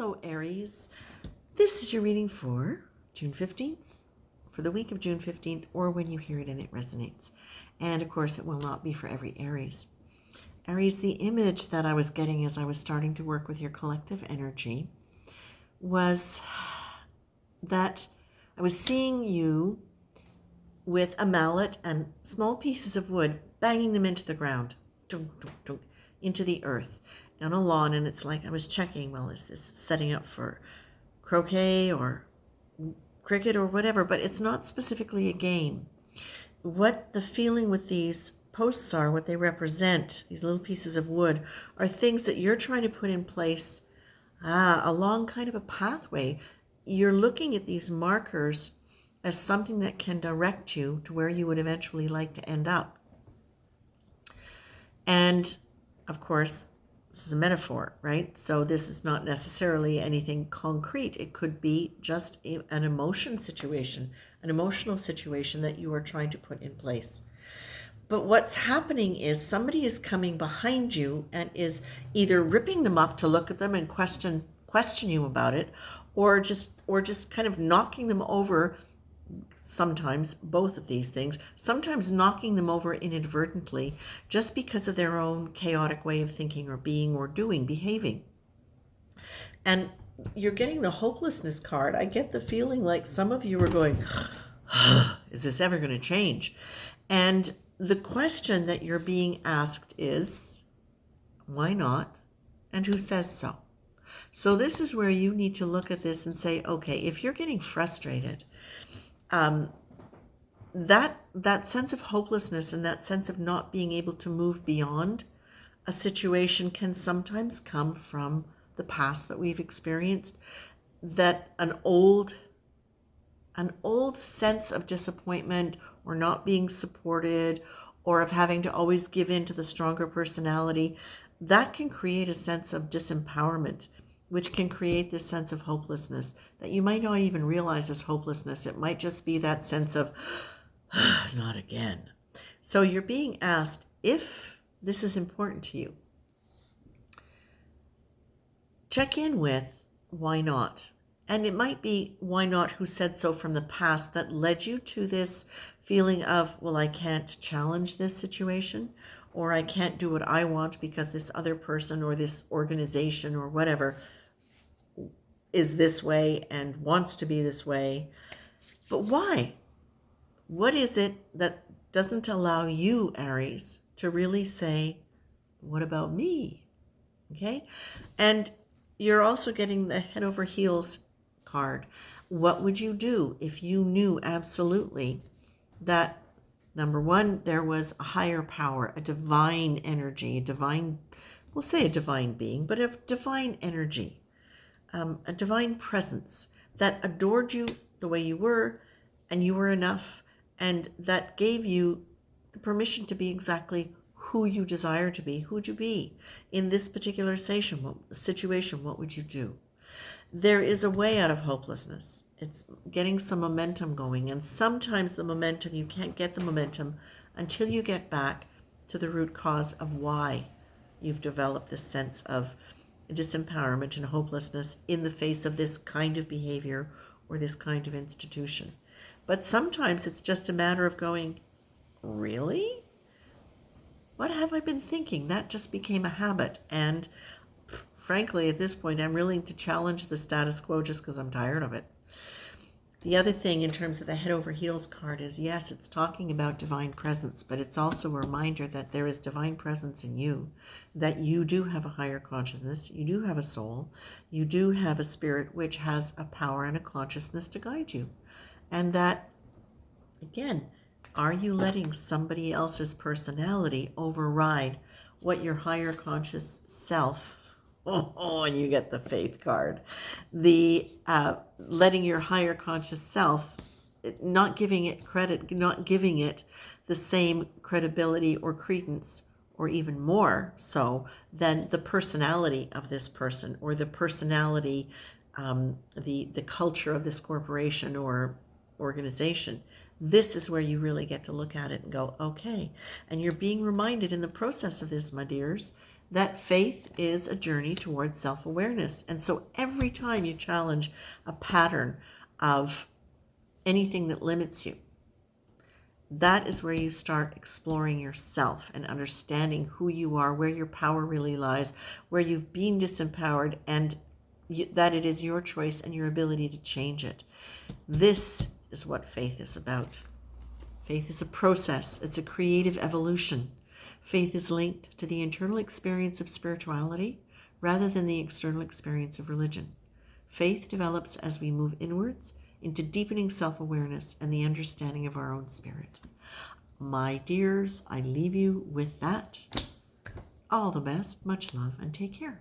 Hello, Aries. This is your reading for June 15th, for the week of June 15th, or when you hear it and it resonates. And of course, it will not be for every Aries. Aries, the image that I was getting as I was starting to work with your collective energy was that I was seeing you with a mallet and small pieces of wood, banging them into the ground, into the earth on a lawn. And it's like I was checking, well, is this setting up for croquet or cricket or whatever? But it's not specifically a game. What the feeling with these posts are, what they represent, these little pieces of wood, are things that you're trying to put in place along kind of a pathway. You're looking at these markers as something that can direct you to where you would eventually like to end up. And of course, this is a metaphor, right? So this is not necessarily anything concrete. It could be just an emotional situation that you are trying to put in place. But what's happening is somebody is coming behind you and is either ripping them up to look at them and question you about it, or just kind of knocking them over. Sometimes both of these things, sometimes knocking them over inadvertently just because of their own chaotic way of thinking or being or doing, behaving. And you're getting the hopelessness card. I get the feeling like some of you are going, is this ever going to change? And the question that you're being asked is, why not? And who says so? So this is where you need to look at this and say, okay, if you're getting frustrated, that sense of hopelessness and that sense of not being able to move beyond a situation can sometimes come from the past that we've experienced, that an old sense of disappointment or not being supported or of having to always give in to the stronger personality, that can create a sense of disempowerment, which can create this sense of hopelessness that you might not even realize as hopelessness. It might just be that sense of, not again. So you're being asked if this is important to you. Check in with why not. And it might be why not, who said so from the past, that led you to this feeling of, well, I can't challenge this situation, or I can't do what I want because this other person or this organization or whatever is this way and wants to be this way. But why? What is it that doesn't allow you, Aries, to really say, what about me? Okay? And you're also getting the head over heels card. What would you do if you knew absolutely that, number one, there was a higher power, a divine energy, we'll say a divine being, but a divine energy, a divine presence that adored you the way you were, and you were enough, and that gave you the permission to be exactly who you desire to be. Who would you be in this particular situation? What would you do? There is a way out of hopelessness. It's getting some momentum going, and sometimes the momentum, you can't get the momentum until you get back to the root cause of why you've developed this sense of disempowerment and hopelessness in the face of this kind of behavior or this kind of institution. But sometimes it's just a matter of going, really? What have I been thinking? That just became a habit. And frankly, at this point, I'm willing to challenge the status quo just because I'm tired of it. The other thing in terms of the head over heels card is, yes, it's talking about divine presence, but it's also a reminder that there is divine presence in you, that you do have a higher consciousness, you do have a soul, you do have a spirit which has a power and a consciousness to guide you. And that, again, are you letting somebody else's personality override what your higher conscious self, and you get the faith card, the letting your higher conscious self, not giving it credit, not giving it the same credibility or credence, or even more so than the personality of this person, or the personality, the culture of this corporation or organization. This is where you really get to look at it and go, okay. And you're being reminded in the process of this, my dears, that faith is a journey towards self-awareness. And so every time you challenge a pattern of anything that limits you, that is where you start exploring yourself and understanding who you are, where your power really lies, where you've been disempowered, and that it is your choice and your ability to change it. This is what faith is about. Faith is a process. It's a creative evolution. Faith is linked to the internal experience of spirituality rather than the external experience of religion. Faith develops as we move inwards into deepening self-awareness and the understanding of our own spirit. My dears, I leave you with that. All the best, much love, and take care.